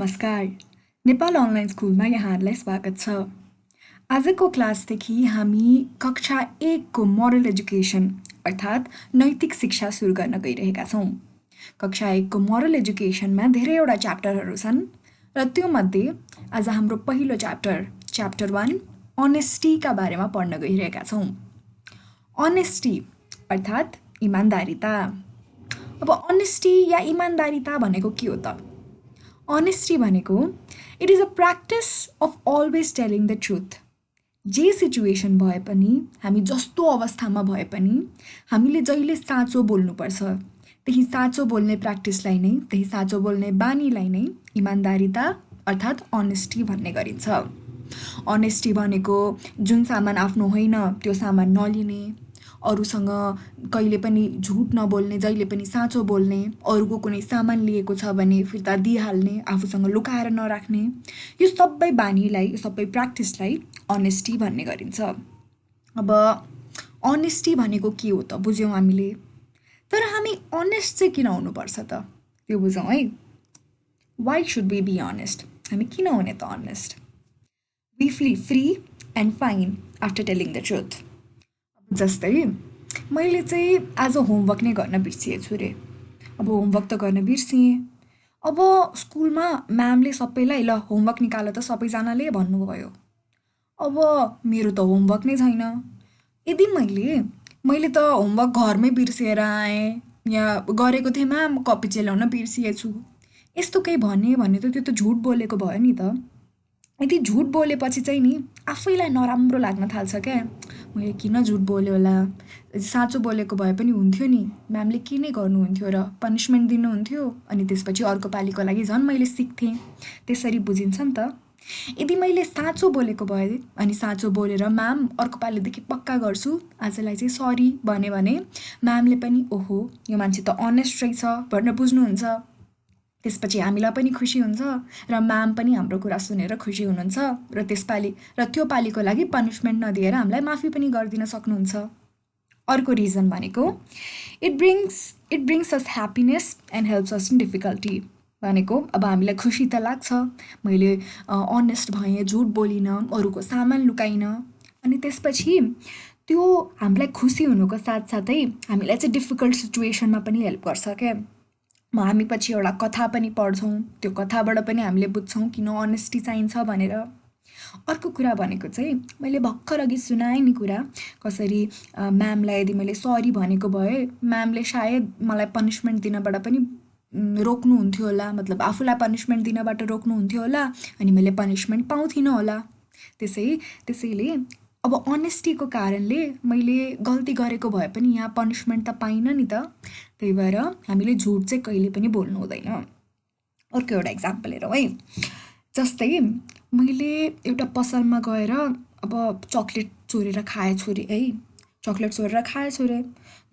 नमस्कार, नेपाल अनलाइन स्कुलमा यहाँहरूलाई स्वागत छ। आजको क्लासदेखि हामी कक्षा 1 को मोरल एजुकेसन अर्थात् नैतिक शिक्षा सुरु गर्न गइरहेका छौँ। कक्षा 1 को मोरल एजुकेसनमा धेरैवटा च्याप्टरहरू छन् र त्यो मध्ये आज हाम्रो पहिलो च्याप्टर 1 अनेस्टीका बारेमा पढ्न गइरहेका छौँ। अनेस्टी अर्थात् इमानदारिता। अब अनेस्टी या इमानदारिता भनेको के हो त? अनेस्टी भनेको it is a practice of always telling the truth. जे सिचुएसन भए पनि, हामी जस्तो अवस्थामा भए पनि हामीले जहिले साँचो बोल्नुपर्छ। त्यही साँचो बोल्ने प्र्याक्टिसलाई नै, त्यही साँचो बोल्ने बानीलाई नै इमानदारिता अर्थात् अनेस्टी भन्ने गरिन्छ। अनेस्टी भनेको जुन सामान आफ्नो होइन त्यो सामान नलिने, अरूसँग कहिले पनि झुट नबोल्ने, जहिले पनि साँचो बोल्ने, अरूको कुनै सामान लिएको छ भने फिर्ता दिइहाल्ने, आफूसँग लुकाएर नराख्ने, यो सबै बानीलाई, यो सबै प्र्याक्टिसलाई अनेस्टी भन्ने गरिन्छ। अब अनेस्टी भनेको के हो त बुझ्यौँ हामीले, तर हामी अनेस्ट चाहिँ किन हुनुपर्छ त त्यो बुझौँ है। Why should we be honest? हामी किन हुने त honest? We feel free and fine after telling the truth. जस्तै मैले चाहिँ आज होमवर्क नै गर्न बिर्सिएछु रे। अब होमवर्क त गर्न बिर्सिएँ। अब स्कुलमा म्यामले सबैलाई ल होमवर्क निकाल त सबैजनाले भन्नुभयो। अब मेरो त होमवर्क नै छैन। यदि मैले त होमवर्क घरमै बिर्सिएर आएँ या गरेको थिएँ म्याम कपी चाहिँ ल्याउन बिर्सिएछु, यस्तो केही भने त त्यो त झुट बोलेको भयो नि त। यदि झुट बोलेपछि चाहिँ नि आफैलाई नराम्रो लाग्न थाल्छ क्या। मैले किन झुट बोल्यो होला, साँचो बोलेको भए पनि हुन्थ्यो नि, म्यामले के नै गर्नुहुन्थ्यो र, पनिसमेन्ट दिनुहुन्थ्यो, अनि त्यसपछि अर्को पालिको लागि झन् मैले सिक्थेँ। त्यसरी बुझिन्छ नि त। यदि मैले साँचो बोलेको भए अनि साँचो बोलेर म्याम अर्को पालिदेखि पक्का गर्छु, आजलाई चाहिँ सरी भने म्यामले पनि ओहो यो मान्छे त अनेस्ट रहेछ भनेर बुझ्नुहुन्छ। त्यसपछि हामीलाई पनि खुसी हुन्छ र म्याम पनि हाम्रो कुरा सुनेर खुसी हुनुहुन्छ र त्यो पालिको लागि पनिसमेन्ट नदिएर हामीलाई माफी पनि गरिदिन सक्नुहुन्छ। अर्को रिजन भनेको it brings us happiness and helps us in difficulty. भनेको अब हामीलाई खुसी त लाग्छ, मैले अनेस्ट भएँ, झुट बोलिनँ, अरूको सामान लुकाइनँ, अनि त्यसपछि त्यो हामीलाई खुसी हुनुको साथसाथै हामीलाई चाहिँ डिफिकल्ट सिचुएसनमा पनि हेल्प गर्छ क्या। हामी पछि एउटा कथा पनि पढ्छौँ, त्यो कथाबाट पनि हामीले बुझ्छौँ किन अनेस्टी चाहिन्छ भनेर। अर्को कुरा भनेको चाहिँ मैले भर्खर अघि सुनाएँ नि कुरा, कसरी म्यामलाई यदि मैले सरी भनेको भए म्यामले सायद मलाई पनिसमेन्ट दिनबाट पनि रोक्नुहुन्थ्यो होला, मतलब आफूलाई पनिसमेन्ट दिनबाट रोक्नुहुन्थ्यो होला, अनि मैले पनिसमेन्ट पाउँथिनँ होला। त्यसैले अब अनेस्टीको कारणले मैले गल्ती गरेको भए पनि यहाँ पनिसमेन्ट त पाइनँ नि त। त्यही भएर हामीले झुट चाहिँ कहिले पनि बोल्नु हुँदैन। अर्को एउटा इक्जाम्पल हेरौँ है। जस्तै मैले एउटा पसलमा गएर अब चक्लेट चोरेर खाएछु रे है, चक्लेट चोरेर खाएछु रे,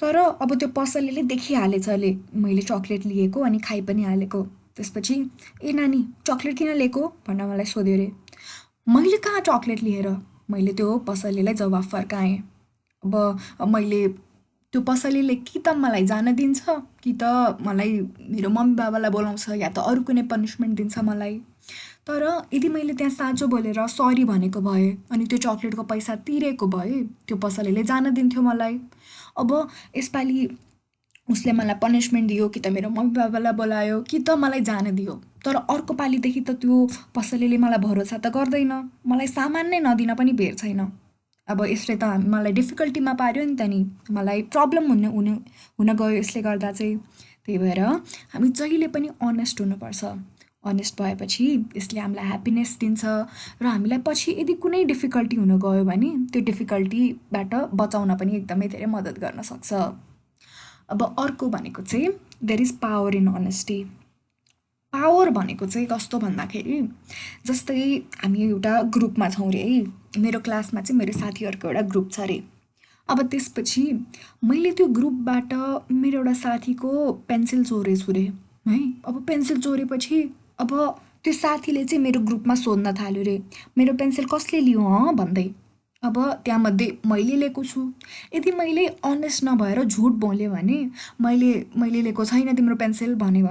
तर अब त्यो पसलेले देखिहालेछ अरे मैले चक्लेट लिएको अनि खाइ पनि हालेको। त्यसपछि ए नानी चक्लेट किन लिएको भनेर मलाई सोध्यो रे। मैले कहाँ चक्लेट लिएर, मैले त्यो पसलेलाई जवाफ फर्काएँ। अब मैले त्यो पसलेले कि त मलाई जान दिन्छ कि त मलाई मेरो मम्मी बाबालाई बोलाउँछ या त अरू कुनै पनिसमेन्ट दिन्छ मलाई। तर यदि मैले त्यहाँ साँचो बोलेर सरी भनेको भए अनि त्यो चक्लेटको पैसा तिरेको भए त्यो पसलेले जान दिन्थ्यो मलाई। अब यसपालि उसले मलाई पनिसमेन्ट दियो कि त मेरो मम्मी बाबालाई बोलायो कि त मलाई जान दियो, तर अर्को पालिदेखि त त्यो पसलेले मलाई भरोसा त गर्दैन, मलाई सामान नै नदिन पनि बेर छैन। अब यसले त मलाई डिफिकल्टीमा पार्यो नि त नि, मलाई प्रब्लम हुन गयो यसले गर्दा चाहिँ। त्यही भएर हामी जहिले पनि अनेस्ट हुनुपर्छ। अनेस्ट भएपछि यसले हामीलाई ह्याप्पिनेस दिन्छ र हामीलाई पछि यदि कुनै डिफिकल्टी हुन गयो भने त्यो डिफिकल्टीबाट बचाउन पनि एकदमै धेरै मद्दत गर्न सक्छ। अब अर्को भनेको चाहिँ there is power in honesty. Power भनेको चाहिँ कस्तो भन्दाखेरि जस्तै हामी एउटा ग्रुपमा छौँ रे है, मेरो क्लासमा चाहिँ मेरो साथीहरूको एउटा ग्रुप छ रे। अब त्यसपछि मैले त्यो ग्रुपबाट मेरो एउटा साथीको पेन्सिल चोरेछु रे है। अब पेन्सिल चोरेपछि अब त्यो साथीले चाहिँ मेरो ग्रुपमा सोध्न थाल्यो रे, मेरो पेन्सिल कसले लियो भन्दै। अब त्यहाँमध्ये मैले लिएको छु। यदि मैले अनेस्ट नभएर झुट बोलेँ भने, मैले लिएको छैन तिम्रो पेन्सिल भने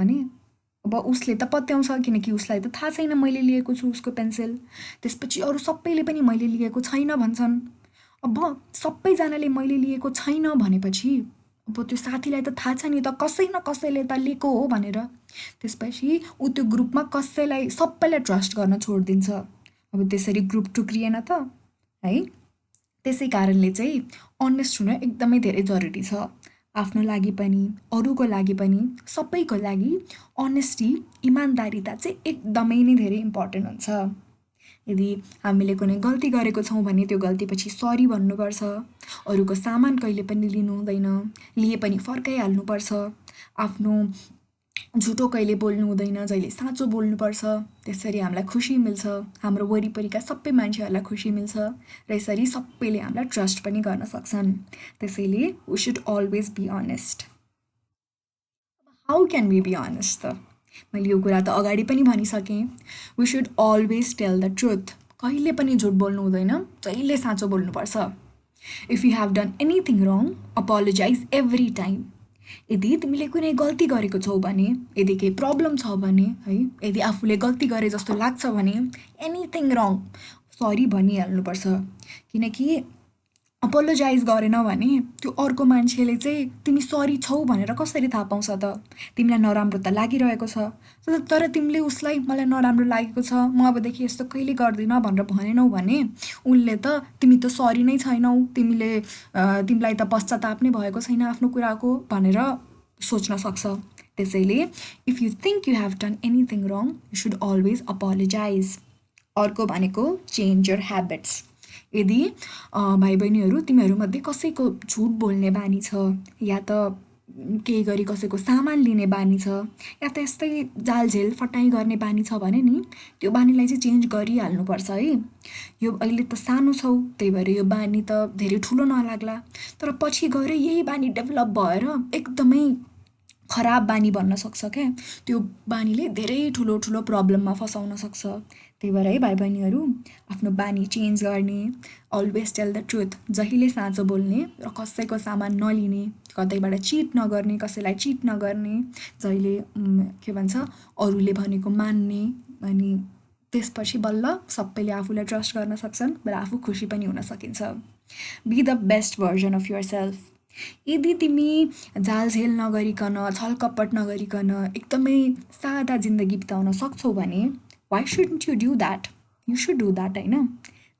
अब उसले त पत्याउँछ किनकि उसलाई त थाहा छैन मैले लिएको छु उसको पेन्सिल। त्यसपछि अरू सबैले पनि मैले लिएको छैन भन्छन्। अब सबैजनाले मैले लिएको छैन भनेपछि अब त्यो साथीलाई त थाहा छ नि त कसै न कसैले त लिएको हो भनेर। त्यसपछि ऊ त्यो ग्रुपमा कसैलाई सबैलाई ट्रस्ट गर्न छोडिदिन्छ। अब त्यसरी ग्रुप टुक्रिएन त है। त्यसै कारणले चाहिँ अनेस्ट हुन एकदमै धेरै जरुरी छ। आफ्नो लागि पनि अरूको लागि पनि सबैको लागि अनेस्टी इमान्दारिता चाहिँ एकदमै नै धेरै इम्पोर्टेन्ट हुन्छ। यदि हामीले कुनै गल्ती गरेको छौँ भने त्यो गल्तीपछि सरी भन्नुपर्छ। अरूको सामान कहिले पनि लिनु हुँदैन, लिए पनि फर्काइहाल्नुपर्छ। आफ्नो झुटो कहिले बोल्नु हुँदैन, जहिले साँचो बोल्नुपर्छ। त्यसरी हामीलाई खुसी मिल्छ, हाम्रो वरिपरिका सबै मान्छेहरूलाई खुसी मिल्छ र यसरी सबैले हामीलाई ट्रस्ट पनि गर्न सक्छन्। त्यसैले we should always be honest. How can we be honest त? मैले यो कुरा त अगाडि पनि भनिसकेँ। We should always tell the truth. कहिले पनि झुट बोल्नु हुँदैन, जहिले साँचो बोल्नुपर्छ। If you have done anything wrong, apologize every time. यदि तिमीले कुनै गल्ती गरेको छौ भने, यदि केही प्रब्लम छ भने है, यदि आफूले गल्ती गरे जस्तो लाग्छ भने एनिथिङ रङ सरी भनिहाल्नुपर्छ। किनकि अपोलोजाइज गरेन भने त्यो अर्को मान्छेले चाहिँ तिमी सरी छौ भनेर कसरी थाहा पाउँछ त? तिमीलाई नराम्रो त लागिरहेको छ, तर तिमीले उसलाई मलाई नराम्रो लागेको छ, म अबदेखि यस्तो कहिले गर्दिनँ भनेर भनेनौ भने उनले त तिमी त सरी नै छैनौ, तिमीलाई त पश्चाताप नै भएको छैन आफ्नो कुराको भनेर सोच्न सक्छ। त्यसैले if you think you have done anything wrong, you should always apologize. अर्को भनेको चेन्ज योर ह्याबिट्स। यदि भाइ बहिनीहरू तिमीहरूमध्ये कसैको झुट बोल्ने बानी छ, या त केही गरी कसैको सामान लिने बानी छ, या त यस्तै जालझेल फटाइ गर्ने बानी छ भने नि त्यो बानीलाई चाहिँ चेन्ज गरिहाल्नुपर्छ है। यो अहिले त सानो छौ, त्यही भएर यो बानी त धेरै ठुलो नलाग्ला, तर पछि गएर यही बानी डेभलप भएर एकदमै खराब बानी बन्न सक्छ क्या। त्यो बानीले धेरै ठुलो ठुलो प्रब्लममा फसाउन सक्छ। त्यही भएर है भाइ बहिनीहरू, आफ्नो बानी चेन्ज गर्ने, अलवेज टेल द ट्रुथ, जहिले साँचो बोल्ने र कसैको सामान नलिने, कतैबाट चिट नगर्ने, कसैलाई चिट नगर्ने, जहिले के भन्छ अरूले भनेको मान्ने। अनि त्यसपछि बल्ल सबैले आफूलाई ट्रस्ट गर्न सक्छन् र आफू खुसी पनि हुन सकिन्छ। Be the best version of yourself. यदि तिमी जालझेल नगरिकन, छलकपट नगरिकन एकदमै सादा जिन्दगी बिताउन सक्छौ भने why shouldn't you do that? You should do that, हैन?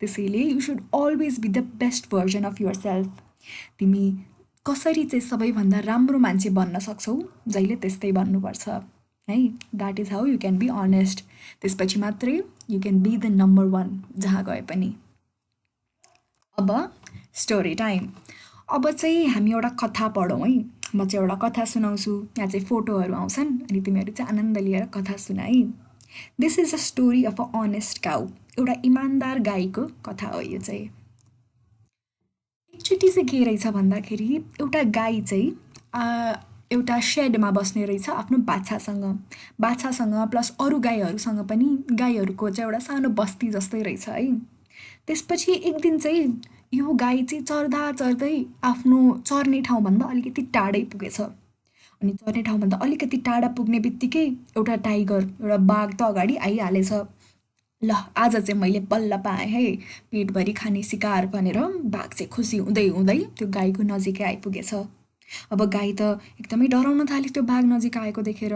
त्यसैले you should always be the best version of yourself. तिमी कसरी चाहिँ सबैभन्दा राम्रो मान्छे बन्न सक्छौ, जहिले त्यस्तै बन्नुपर्छ है। That is how you can be honest. त्यसपछि मात्रै you can be the number 1 जहाँ गए पनि। अब स्टोरी टाइम। अब चाहिँ हामी एउटा कथा पढौँ है। म चाहिँ एउटा कथा सुनाउँछु, यहाँ चाहिँ फोटोहरू आउँछन् अनि तिमीहरू चाहिँ आनन्द लिएर कथा सुना है। This is a story of a honest cow. एउटा इमान्दार गाईको कथा हो यो चाहिँ। एकचोटि चाहिँ के रहेछ भन्दाखेरि एउटा गाई चाहिँ एउटा सेडमा बस्ने रहेछ आफ्नो बाछासँग प्लस अरू गाईहरूसँग पनि। गाईहरूको चाहिँ एउटा सानो बस्ती जस्तै रहेछ है। त्यसपछि एक दिन चाहिँ यो गाई चाहिँ चर्दा चर्दै आफ्नो चर्ने ठाउँभन्दा अलिकति टाढै पुगेछ। अनि चर्ने ठाउँभन्दा अलिकति टाढा पुग्ने बित्तिकै एउटा टाइगर, एउटा बाघ त अगाडि आइहालेछ। ल आज चाहिँ मैले बल्ल पाएँ है, पेटभरि खाने शिकार भनेर बाघ चाहिँ खुसी हुँदै हुँदै त्यो गाईको नजिकै आइपुगेछ। अब गाई त एकदमै डराउन थाल्यो त्यो बाघ नजिक आएको देखेर।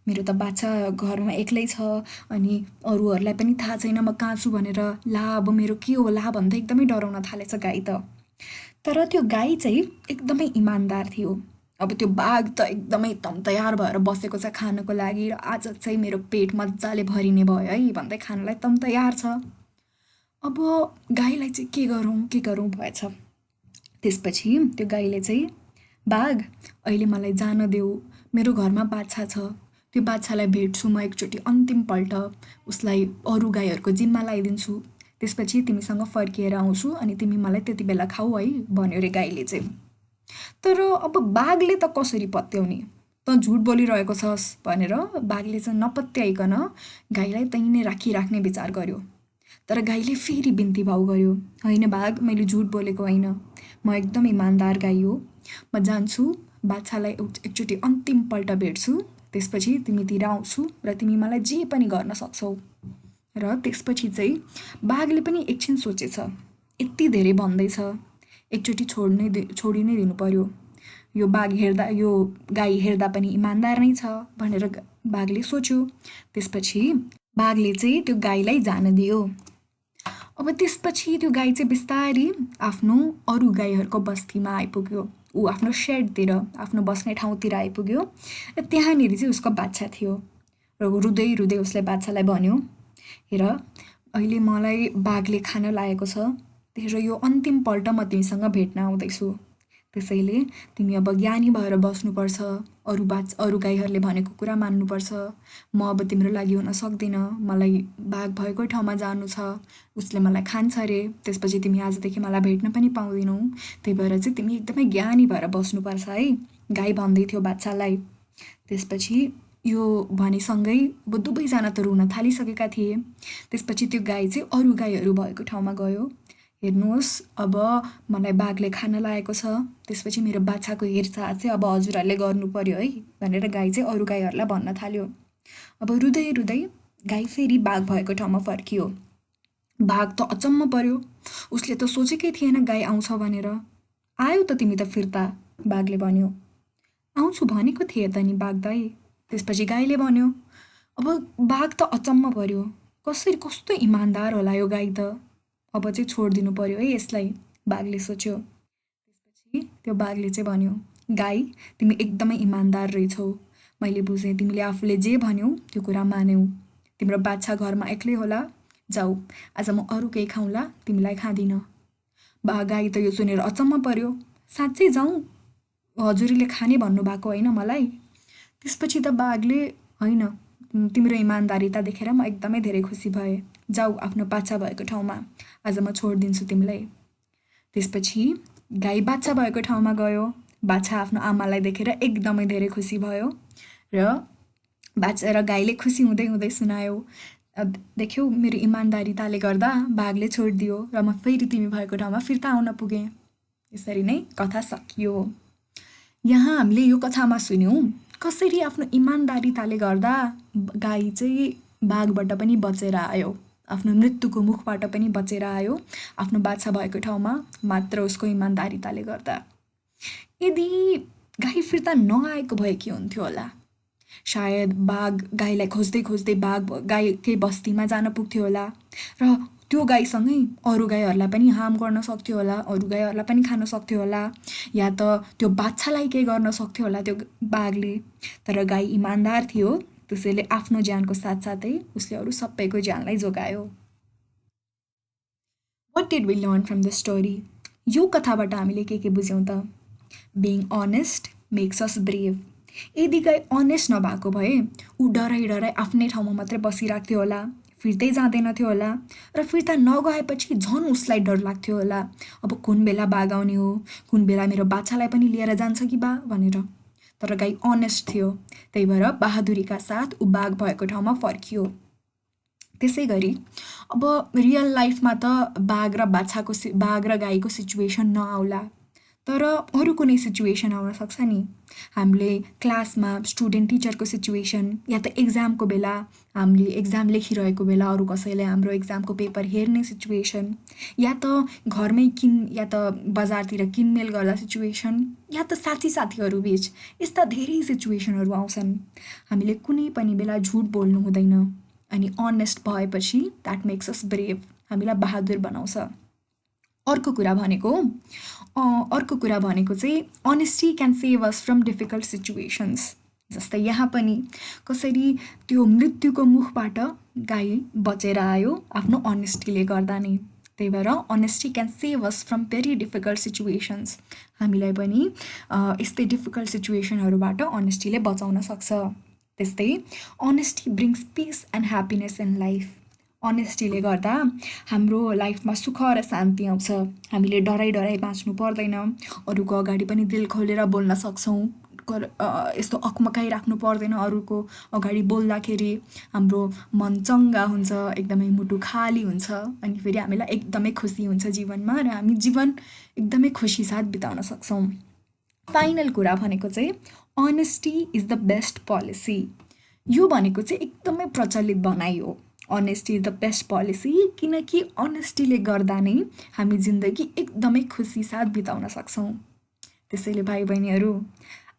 मेरो त बाछा घरमा एक्लै छ अनि अरूहरूलाई पनि थाहा छैन म कहाँ छु भनेर, ला अब मेरो के होला भन्दै एकदमै डराउन थालेछ गाई त। तर त्यो गाई चाहिँ एकदमै इमान्दार थियो। अब त्यो बाघ त एकदमै तयार भएर बसेको छ खानको लागि, र आज चाहिँ मेरो पेट मजाले भरिने भयो है भन्दै खानलाई तयार छ। अब गाईलाई चाहिँ के गरौँ भएछ। त्यसपछि त्यो गाईले चाहिँ, बाघ अहिले मलाई जान देऊ, मेरो घरमा बाछा छ, त्यो बाछालाई भेट्छु म एकचोटि अन्तिमपल्ट, उसलाई अरू गाईहरूको जिम्मा लगाइदिन्छु, त्यसपछि तिमीसँग फर्किएर आउँछु अनि तिमी मलाई त्यति बेला खाऊ है भन्यो रे गाईले चाहिँ। तर अब बाघले त कसरी पत्याउने, त झुट बोलिरहेको छस् भनेर बाघले चाहिँ नपत्याइकन गाईलाई त्यहीँ नै राखिराख्ने विचार गर्यो। तर गाईले फेरि बिन्ती भाउ गर्यो, होइन बाघ मैले झुट बोलेको होइन, म एकदम इमान्दार गाई हो, म जान्छु बाछालाई एकचोटि अन्तिमपल्ट भेट्छु त्यसपछि तिमीतिर आउँछु र तिमी मलाई जे पनि गर्न सक्छौ। र त्यसपछि चाहिँ बाघले पनि एकछिन सोचेछ, यति धेरै भन्दैछ, एकचोटि छोडी नै दिनु पर्यो, यो गाई हेर्दा पनि इमान्दार नै छ भनेर बाघले सोच्यो। त्यसपछि बाघले चाहिँ त्यो गाईलाई जान दियो। अब त्यसपछि त्यो गाई चाहिँ बिस्तारै आफ्नो अरू गाईहरूको बस्तीमा आइपुग्यो। ऊ आफ्नो सेडतिर, आफ्नो बस्ने ठाउँतिर आइपुग्यो र त्यहाँनिर चाहिँ उसको बाछा थियो। र रुँदै रुँदै उसले बाछालाई भन्यो, हेर अहिले मलाई बाघले खान लागेको छ, र यो अन्तिम पल्ट म तिमीसँग भेट्न आउँदैछु, त्यसैले तिमी अब ज्ञानी भएर बस्नुपर्छ, अरू गाईहरूले भनेको कुरा मान्नुपर्छ, म अब तिम्रो लागि हुन सक्दिनँ, मलाई बाघ भएको ठाउँमा जानु छ, उसले मलाई खान्छ अरे, त्यसपछि तिमी आजदेखि मलाई भेट्न पनि पाउँदिनौ, त्यही भएर चाहिँ तिमी एकदमै ज्ञानी भएर बस्नुपर्छ है, गाई भन्दै थियो बाछालाई। त्यसपछि यो भनेसँगै अब दुवैजना त रुन थालिसकेका थिए। त्यसपछि त्यो गाई चाहिँ अरू गाईहरू भएको ठाउँमा गयो। हेर्नुहोस्, अब मलाई बाघले खान लागेको छ, त्यसपछि मेरो बाछाको हेरचाह चाहिँ अब हजुरहरूले गर्नु पर्यो है भनेर गाई चाहिँ अरू गाईहरूलाई भन्न थाल्यो। अब रुँदै रुँदै गाई फेरि बाघ भएको ठाउँमा फर्कियो। बाघ त अचम्म पर्यो, उसले त सोचेकै थिएन गाई आउँछ भनेर। आयो त तिमी त फिर्ता, बाघले भन्यो। आउँछु भनेको थिए त नि बाघ दाइ। त्यसपछि गाईले भन्यो। अब बाघ त अचम्म पर्यो, कस्तो इमान्दार होला यो गाई त, अब चाहिँ छोडिदिनु पर्यो है यसलाई, बाघले सोच्यो। त्यसपछि त्यो बाघले चाहिँ भन्यो, गाई तिमी एकदमै इमान्दार रहेछौ, मैले बुझेँ, तिमीले आफूले जे भन्यौ त्यो कुरा मान्यौ, तिम्रो बाछा घरमा एक्लै होला, जाऊ आज म अरू केही खाउँला, तिमीलाई खाँदिनँ। गाई त यो सुनेर अचम्म पर्यो, साँच्चै जाउँ, हजुरले खाने भन्नुभएको होइन मलाई। त्यसपछि त बाघले, होइन, तिम्रो इमान्दारिता देखेर म एकदमै धेरै खुसी भएँ, जाऊ आफ्नो बाछा भएको ठाउँमा, आज म छोडिदिन्छु तिमीलाई। त्यसपछि गाई बाछा भएको ठाउँमा गयो। बाछा आफ्नो आमालाई देखेर एकदमै धेरै खुसी भयो र गाईले खुसी हुँदै हुँदै सुनायो, देख्यौ मेरो इमान्दारिताले गर्दा बाघले छोडिदियो र म फेरि तिमी भएको ठाउँमा फिर्ता आउन पुगेँ। यसरी नै कथा सकियो। यहाँ हामीले यो कथामा सुन्यौँ कसरी आफ्नो इमान्दारिताले गर्दा गाई चाहिँ बाघबाट पनि बचेर आयो, आफ्नो मृत्युको मुखबाट पनि बचेर आयो, आफ्नो बाछा भएको ठाउँमा मात्र उसको इमान्दारिताले गर्दा। यदि गाई फिर्ता नआएको भए के हुन्थ्यो होला? सायद बाघ गाईलाई खोज्दै खोज्दै गाईकै बस्तीमा जान पुग्थ्यो होला र त्यो गाईसँगै अरू गाईहरूलाई पनि हार्म गर्न सक्थ्यो होला, अरू गाईहरूलाई पनि खान सक्थ्यो होला, या त त्यो बाछालाई केही गर्न सक्थ्यो होला त्यो बाघले। तर गाई इमान्दार थियो, त्यसैले आफ्नो ज्यानको साथसाथै उसले अरू सबैको ज्यानलाई जोगायो। What did we learn from this story? यो कथाबाट हामीले के बुझ्यौँ त? Being honest makes us brave. यदि गाई अनेस्ट नभएको भए ऊ डराइ आफ्नै ठाउँमा मात्रै बसिराख्थ्यो होला, फिर्तै जाँदैन थियो होला, र फिर्ता नगएपछि झन् उसलाई डर लाग्थ्यो होला, अब कुन बेला बाघ आउने हो, कुन बेला मेरो बाछालाई पनि लिएर जान्छ कि बा भनेर। तर गाई अनेस्ट थियो, त्यही भएर बहादुरीका साथ ऊ बाघ भएको ठाउँमा फर्कियो। त्यसै गरी अब रियल लाइफमा त बाघ र गाईको सिचुएसन नआउला, तर अरू कुनै सिचुएसन आउन सक्छ नि। हामीले क्लासमा स्टुडेन्ट टिचरको सिचुएसन, या त एक्जामको बेला हामीले एक्जाम लेखिरहेको बेला अरू कसैले हाम्रो एक्जामको पेपर हेर्ने सिचुएसन, या त घरमै या त बजारतिर किनमेल गर्दा सिचुएसन, या त साथीहरू बिच, यस्ता धेरै सिचुएसनहरू आउँछन्। हामीले कुनै पनि बेला झुट बोल्नु हुँदैन, अनि अनेस्ट भएपछि द्याट मेक्स अस ब्रेभ, हामीलाई बहादुर बनाउँछ। अर्को कुरा भनेको चाहिँ honesty can save us from difficult situations. जस्तै यहाँ पनि कसरी त्यो मृत्युको मुखबाट गाई बचेर आयो आफ्नो अनेस्टीले गर्दा नै। त्यही भएर honesty can save us from very difficult situations. हामीलाई पनि यस्तै डिफिकल्ट सिचुएसनहरूबाट अनेस्टीले बचाउन सक्छ। त्यस्तै honesty brings peace and happiness in life. अनेस्टीले गर्दा हाम्रो लाइफमा सुख र शान्ति आउँछ। हामीले डराइ बाँच्नु पर्दैन, अरूको अगाडि पनि दिल खोलेर बोल्न सक्छौँ, यस्तो अकमकाइ राख्नु पर्दैन। अरूको अगाडि बोल्दाखेरि हाम्रो मन चङ्गा हुन्छ, एकदमै मुटु खाली हुन्छ, अनि फेरि हामीलाई एकदमै खुसी हुन्छ जीवनमा, र हामी जीवन एकदमै खुसी साथ बिताउन सक्छौँ। फाइनल कुरा भनेको चाहिँ Honesty is the best policy. यो भनेको चाहिँ एकदमै प्रचलित भनाइ हो. Honesty is the best policy किनकि honestyले गर्दा नै हामी जिन्दगी एकदमै खुसी साथ बिताउन सक्छौं. त्यसैले भाइ बहिनीहरू,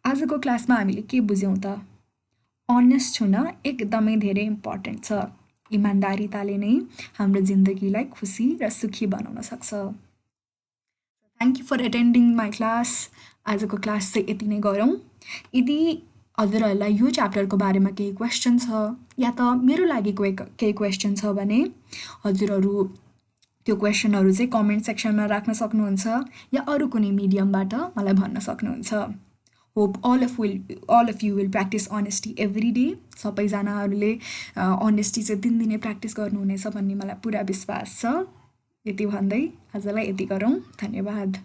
आजको क्लासमा हामीले के बुझ्यौं त? Honest हुन एकदमै धेरै इम्पोर्टेन्ट छ. इमानदारीताले नै हाम्रो जिन्दगीलाई खुसी र सुखी बनाउन सक्छ. Thank you for attending my class. आजको क्लास चाहिँ यति नै गरौँ. यदि हजुरहरूलाई यो च्याप्टरको बारेमा केही क्वेशन छ या त मेरो लागि केही क्वेशन छ भने हजुरहरू त्यो क्वेशनहरू चाहिँ कमेन्ट सेक्सनमा राख्न सक्नुहुन्छ या अरू कुनै मिडियमबाट मलाई भन्न सक्नुहुन्छ. Hope all of you will practice honesty every day. सबैजनाहरूले honesty चाहिँ दिनदिनै प्र्याक्टिस गर्नुहुनेछ भन्ने मलाई पुरा विश्वास छ. यति भन्दै आजलाई यति गरौँ. धन्यवाद.